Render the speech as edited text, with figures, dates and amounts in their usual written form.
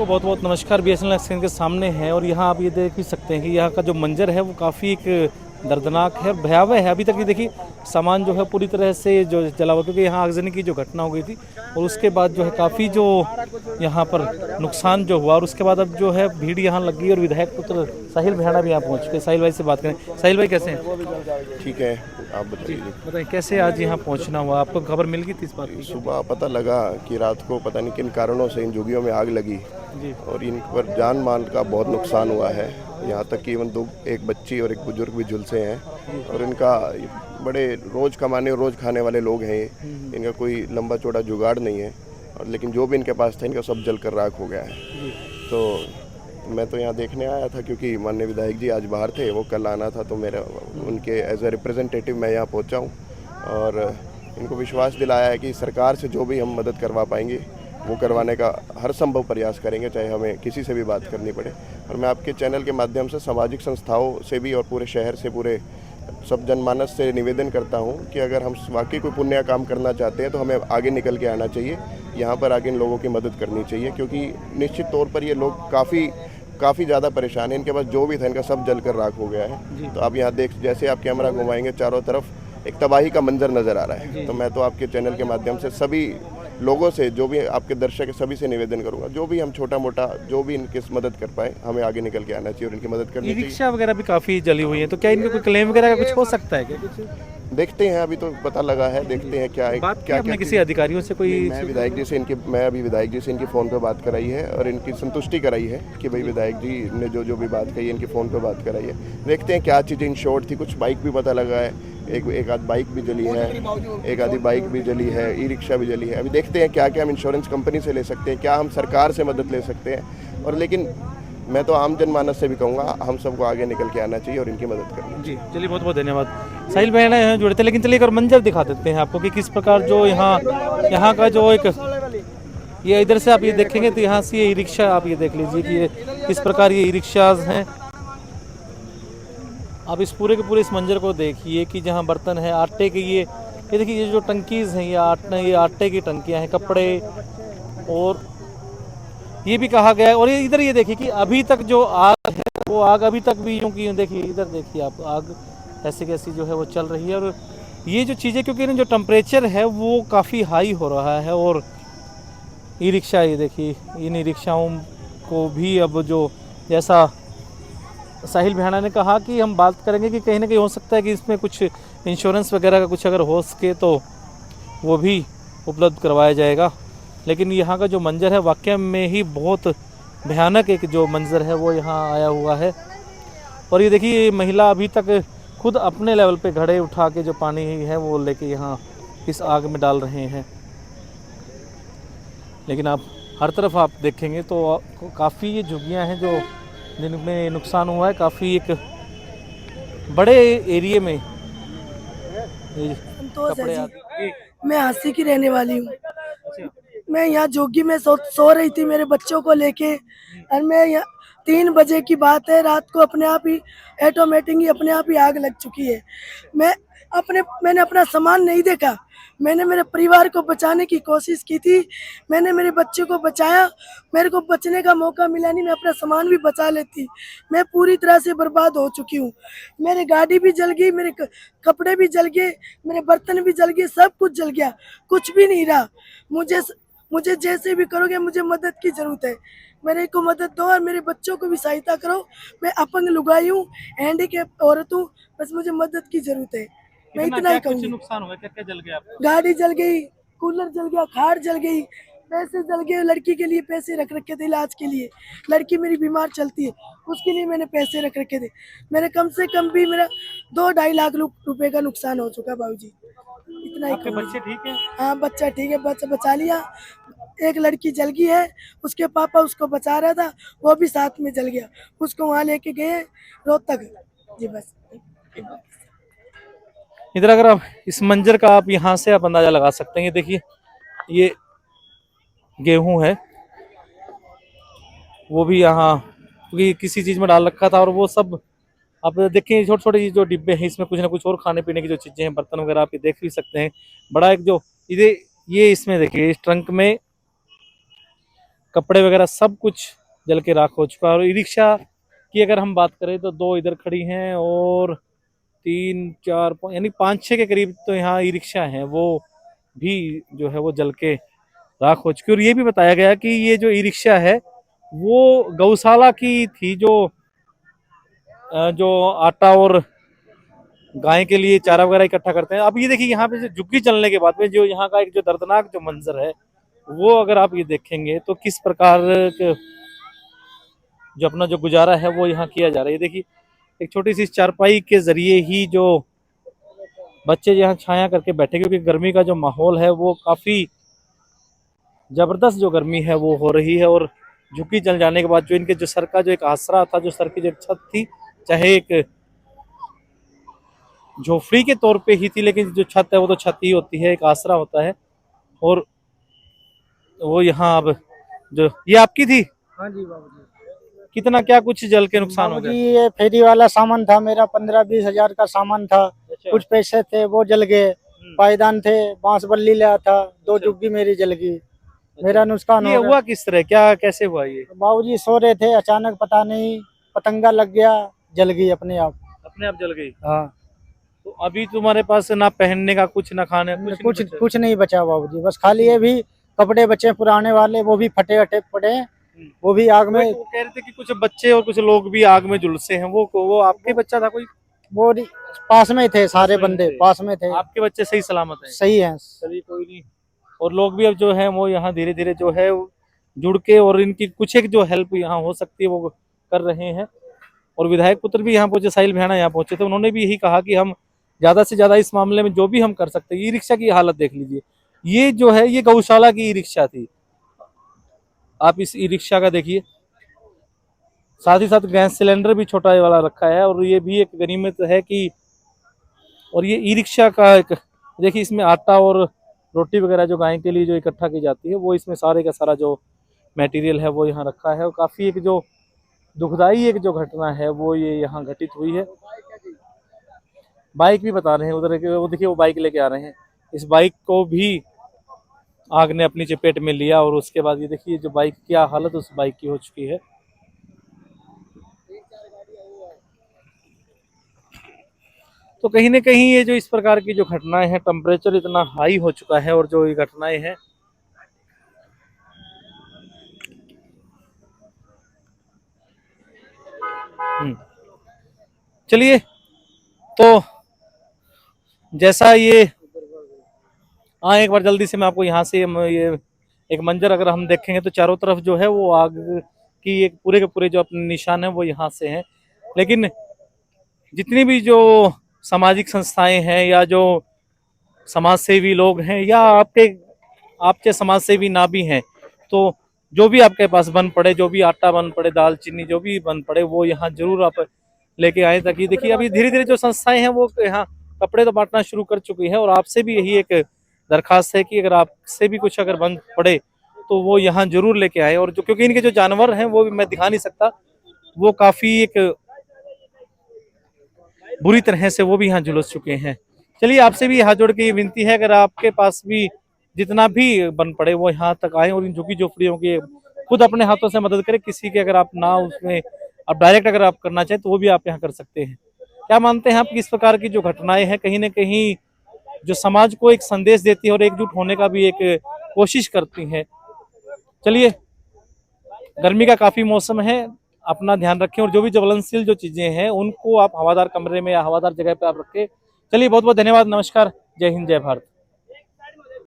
को बहुत बहुत नमस्कार। बीएसएनएल स्क्रीन के सामने है और यहाँ आप ये देख भी सकते हैं कि यहाँ का जो मंजर है वो काफ़ी एक दर्दनाक है, भयावह है। अभी तक ये देखिए सामान जो है पूरी तरह से जो जला हुआ, क्योंकि यहाँ आगजनी की जो घटना हो गई थी और उसके बाद जो है काफ़ी जो यहाँ पर नुकसान जो हुआ और उसके बाद अब जो है भीड़ यहाँ लग गई और विधायक पुत्र साहिल भैयाणा भी यहाँ पहुँच चुके। साहिल भाई से बात करें। साहिल भाई कैसे हैं? ठीक है, आप बताइए। बताइए कैसे आज यहाँ पहुँचना हुआ, आपको खबर मिल गई थी इस बात की? सुबह पता लगा कि रात को पता नहीं किन कारणों से इन झुग्गियों में आग लगी जी। और इन पर जान माल का बहुत नुकसान हुआ है। यहाँ तक कि एक बच्ची और एक बुजुर्ग भी झुलसे हैं और इनका बड़े रोज़ कमाने और रोज़ खाने वाले लोग हैं। इनका कोई लंबा चौड़ा जुगाड़ नहीं है और लेकिन जो भी इनके पास था इनका सब जल कर राख हो गया है। तो मैं तो यहाँ देखने आया था क्योंकि माननीय विधायक जी आज बाहर थे, वो कल आना था, तो मेरा उनके एज ए रिप्रेजेंटेटिव मैं यहाँ पहुँचा हूँ और इनको विश्वास दिलाया है कि सरकार से जो भी हम मदद करवा पाएंगे वो करवाने का हर संभव प्रयास करेंगे, चाहे हमें किसी से भी बात करनी पड़े। और मैं आपके चैनल के माध्यम से सामाजिक संस्थाओं से भी और पूरे शहर से, पूरे सब जनमानस से निवेदन करता हूं कि अगर हम वाकई कोई पुण्य काम करना चाहते हैं तो हमें आगे निकल के आना चाहिए, यहाँ पर आगे इन लोगों की मदद करनी चाहिए, क्योंकि निश्चित तौर पर ये लोग काफ़ी ज़्यादा परेशान हैं। इनके पास जो भी था इनका सब जल कर राख हो गया है। तो आप यहाँ जैसे आप कैमरा घुमाएंगे चारों तरफ एक तबाही का मंजर नज़र आ रहा है। तो मैं तो आपके चैनल के माध्यम से सभी लोगों से, जो भी आपके दर्शक है, सभी से निवेदन करूंगा, जो भी हम छोटा मोटा जो भी इनकी मदद कर पाए हमें आगे निकल के आना चाहिए और इनकी मदद करनी चाहिए। रिक्शा वगैरह भी काफ़ी जली हुई है, तो क्या इनका कोई क्लेम वगैरह का कुछ हो सकता है क्या? कुछ देखते हैं, अभी तो पता लगा है, देखते हैं क्या क्या आपने किसी अधिकारियों से कोई? मैं अभी विधायक जी से इनकी फ़ोन पे बात कराई है और इनकी संतुष्टि कराई है कि भाई विधायक जी ने जो भी बात कही है इनके फ़ोन पे बात कराई है। देखते हैं क्या चीज़ें इन शॉर्ट थी। कुछ बाइक भी पता लगा है, एक आध बाइक भी जली है, एक आधी बाइक भी जली है, ई रिक्शा भी जली है। अभी देखते हैं क्या क्या हम इंश्योरेंस कंपनी से ले सकते हैं, क्या हम सरकार से मदद ले सकते हैं। और लेकिन मैं तो आम जनमानस से भी कहूँगा हम सबको आगे निकल के आना चाहिए और इनकी मदद करनी चाहिए। जी चलिए, बहुत बहुत धन्यवाद। साहिल भाई यहाँ जुड़े थे, लेकिन चलिए एक और मंजर दिखा देते हैं आपको कि किस प्रकार जो यहाँ का जो एक ये इधर से आप ये देखेंगे तो यहाँ से ये ई रिक्शा आप ये देख लीजिए कि ये किस प्रकार ये ई रिक्शाज हैं। आप इस पूरे के पूरे इस मंजर को देखिए कि जहाँ बर्तन है आटे के, ये देखिए ये जो टंकीज़ हैं ये आटे की टंकियाँ हैं, कपड़े, और ये भी कहा गया है। और ये इधर ये देखिए कि अभी तक जो आग है वो आग अभी तक भी यूँ की देखिए, इधर देखिए आप, आग ऐसी कैसी जो है वो चल रही है। और ये जो चीज़ें, क्योंकि जो टेम्परेचर है वो काफ़ी हाई हो रहा है। और ई रिक्शा ये देखिए, इन ई रिक्शाओं को भी अब जो जैसा साहिल भैयाणा ने कहा कि हम बात करेंगे कि कहीं ना कहीं हो सकता है कि इसमें कुछ इंश्योरेंस वगैरह का कुछ अगर हो सके तो वो भी उपलब्ध करवाया जाएगा। लेकिन यहाँ का जो मंजर है वाकई में ही बहुत भयानक एक जो मंजर है वो यहाँ आया हुआ है। और ये देखिए ये महिला अभी तक खुद अपने लेवल पे घड़े उठा के जो पानी है वो लेके यहाँ इस आग में डाल रहे हैं। लेकिन आप हर तरफ आप देखेंगे तो काफ़ी ये झुग्गियाँ हैं जो जिनमें नुकसान हुआ है, काफ़ी एक बड़े एरिया में कपड़े आदि। मैं हांसी की रहने वाली हूँ। मैं यहाँ जोगी में सो रही थी मेरे बच्चों को लेके, और मैं यहाँ 3 बजे की बात है, रात को अपने आप ही ऑटोमेटिक ही अपने आप ही आग लग चुकी है। मैंने अपना सामान नहीं देखा, मैंने मेरे परिवार को बचाने की कोशिश की थी, मैंने मेरे बच्चे को बचाया। मेरे को बचने का मौका मिला नहीं, मैं अपना सामान भी बचा लेती। मैं पूरी तरह से बर्बाद हो चुकी हूँ। मेरी गाड़ी भी जल गई, मेरे कपड़े भी जल गए, मेरे बर्तन भी जल गए, सब कुछ जल गया, कुछ भी नहीं रहा। मुझे जैसे भी करोगे, मुझे मदद की जरूरत है, मेरे को मदद दो और मेरे बच्चों को भी सहायता करो। मैं अपंग लुगाई हूँ, हैंडीकैप औरत हूँ, बस मुझे मदद की जरूरत है। मैं इतना ही कहूँगी। नुकसान हुआ, क्या क्या जल गया? गाड़ी जल गई, कूलर जल गया, खाट जल गई, पैसे जल गए। लड़की के लिए पैसे रख रखे थे इलाज के लिए, लड़की मेरी बीमार चलती है, उसके लिए मैंने पैसे रख रखे थे। मेरे कम से कम भी मेरा 2-2.5 लाख रुपए का नुकसान हो चुका बाबूजी। इतना ही। आपके बच्चे ठीक है? हाँ बच्चा ठीक है, बच्चा बचा लिया। एक लड़की जल गई है, उसके पापा उसको बचा रहा था, वो भी साथ में जल गया, उसको वहाँ लेके गए रोहतक जी। बस इधर अगर आप इस मंजर का आप यहाँ से आप अंदाजा लगा सकते हैं। ये देखिए ये गेहूं है, वो भी यहाँ क्योंकि किसी चीज़ में डाल रखा था, और वो सब आप देखें छोटे छोटे जो डिब्बे हैं इसमें कुछ ना कुछ और खाने पीने की जो चीज़ें हैं, बर्तन वगैरह आप ये देख भी सकते हैं। बड़ा एक जो ये इसमें देखिए इस ट्रंक में कपड़े वगैरह सब कुछ जल के राख हो चुका है। और ई रिक्शा की अगर हम बात करें तो 2 इधर खड़ी हैं और 3 4 यानी 5 6 के करीब तो यहाँ ई रिक्शा हैं, वो भी जो है वो जल के राख हो चुकी है। और ये भी बताया गया कि ये जो ई रिक्शा है वो गौशाला की थी, जो आटा और गाय के लिए चारा वगैरह इकट्ठा करते हैं। अब ये देखिए यहाँ पे जो झुग्गी चलने के बाद में जो यहाँ का एक जो दर्दनाक जो मंजर है वो अगर आप ये देखेंगे तो किस प्रकार के जो अपना जो गुजारा है वो यहाँ किया जा रहा है। ये देखिए एक छोटी सी चारपाई के जरिए ही जो बच्चे यहाँ छाया करके बैठे, क्योंकि गर्मी का जो माहौल है वो काफी जबरदस्त जो गर्मी है वो हो रही है। और झुग्गी जल जाने के बाद जो इनके जो सर का जो एक आसरा था, जो सर की जो छत थी, चाहे एक झोपड़ी के तौर पे ही थी, लेकिन जो छत है वो तो छत ही होती है, एक आसरा होता है। और वो यहाँ अब जो ये आपकी थी, हाँ जी बाबूजी। कितना क्या कुछ जल के नुकसान हो बाबूजी गया? ये फेरी वाला सामान था मेरा, 15-20 हजार का सामान था। अच्छा। कुछ पैसे थे वो जल गए, पायदान थे, बांस बल्ली लिया था, 2 झुग्गी मेरी जल गई, मेरा नुकसान ये हो गया। हुआ किस तरह, क्या कैसे हुआ ये? बाबूजी सो रहे थे, अचानक पता नहीं पतंगा लग गया, जल गई अपने आप। अपने आप जल गई? हाँ, तो अभी तुम्हारे पास ना पहनने का कुछ, ना खाने का कुछ नहीं बचा? कुछ नहीं बचा बाबूजी, बस खाली ये भी कपड़े बचे पुराने वाले, वो भी फटे अटे पड़े हैं, वो भी आग में। वो कह रहे थे कि कुछ बच्चे और कुछ लोग भी आग में झुलसे हैं, वो आपके बच्चा था कोई? वो पास में थे, सारे पास में बंदे थे। पास में थे, आपके बच्चे सही सलामत हैं? सही है। चलिए कोई नहीं। और लोग भी अब जो है वो यहाँ धीरे धीरे जो है जुड़ के और इनकी कुछ एक जो हेल्प यहाँ हो सकती है वो कर रहे हैं। और विधायक पुत्र भी यहाँ पहुंचे, साहिल भैया यहाँ पहुंचे थे, उन्होंने भी यही कहा कि हम ज्यादा से ज्यादा इस मामले में जो भी हम कर सकते हैं। ई रिक्शा की हालत देख लीजिए, ये जो है ये गौशाला की ई रिक्शा थी। आप इस ई रिक्शा का देखिए, साथ ही साथ गैस सिलेंडर भी छोटा वाला रखा है। और ये भी एक गनीमत है कि, और ये ई रिक्शा का एक देखिए, इसमें आटा और रोटी वगैरह जो गाय के लिए जो इकट्ठा की जाती है वो इसमें सारे का सारा जो मटेरियल है वो यहाँ रखा है। और काफी एक जो दुखदाई एक जो घटना है वो ये यहाँ घटित हुई है। बाइक भी बता रहे हैं उधर के, वो देखिए वो बाइक लेके आ रहे हैं, इस बाइक को भी आग ने अपनी चपेट में लिया। और उसके बाद ये देखिए जो बाइक, क्या हालत उस बाइक की हो चुकी है। तो कहीं ना कहीं ये जो इस प्रकार की जो घटनाएं हैं, टेम्परेचर इतना हाई हो चुका है और जो ये घटनाएं हैं चलिए, तो जैसा ये एक बार जल्दी से मैं आपको यहाँ से ये एक मंजर अगर हम देखेंगे तो चारों तरफ जो है वो आग की एक पूरे के पूरे जो अपने निशान है वो यहाँ से हैं। लेकिन जितनी भी जो सामाजिक संस्थाएं हैं या जो समाज सेवी लोग हैं या आपके समाज सेवी ना भी हैं, तो जो भी आपके पास बन पड़े, जो भी आटा बन पड़े, दाल चीनी जो भी बन पड़े, वो यहाँ जरूर आप लेके आए। ताकि देखिए अभी धीरे धीरे जो संस्थाएं हैं वो यहाँ कपड़े तो बांटना शुरू कर चुकी है। और आपसे भी यही एक दरखास्त है कि अगर आपसे भी कुछ अगर बन पड़े तो वो यहाँ जरूर लेके आए। और जो, क्योंकि इनके जो जानवर हैं वो भी मैं दिखा नहीं सकता, वो काफी एक बुरी तरह से वो भी यहाँ झुलस चुके हैं। चलिए आपसे भी हाथ जोड़ के ये विनती है, अगर आपके पास भी जितना भी बन पड़े वो यहाँ तक आए और इन झुग्गी झोपड़ियों की खुद अपने हाथों से मदद करें। किसी के अगर आप ना उसमें आप डायरेक्ट अगर आप करना चाहें तो वो भी आप यहाँ कर सकते हैं। क्या मानते हैं आप कि इस प्रकार की जो घटनाएं हैं कहीं ना कहीं जो समाज को एक संदेश देती है और एकजुट होने का भी एक कोशिश करती हैं? चलिए, गर्मी का काफी मौसम है, अपना ध्यान रखें और जो भी ज्वलनशील जो चीजें हैं उनको आप हवादार कमरे में या हवादार जगह पे आप रखें। चलिए बहुत बहुत धन्यवाद, नमस्कार, जय हिंद, जय भारत।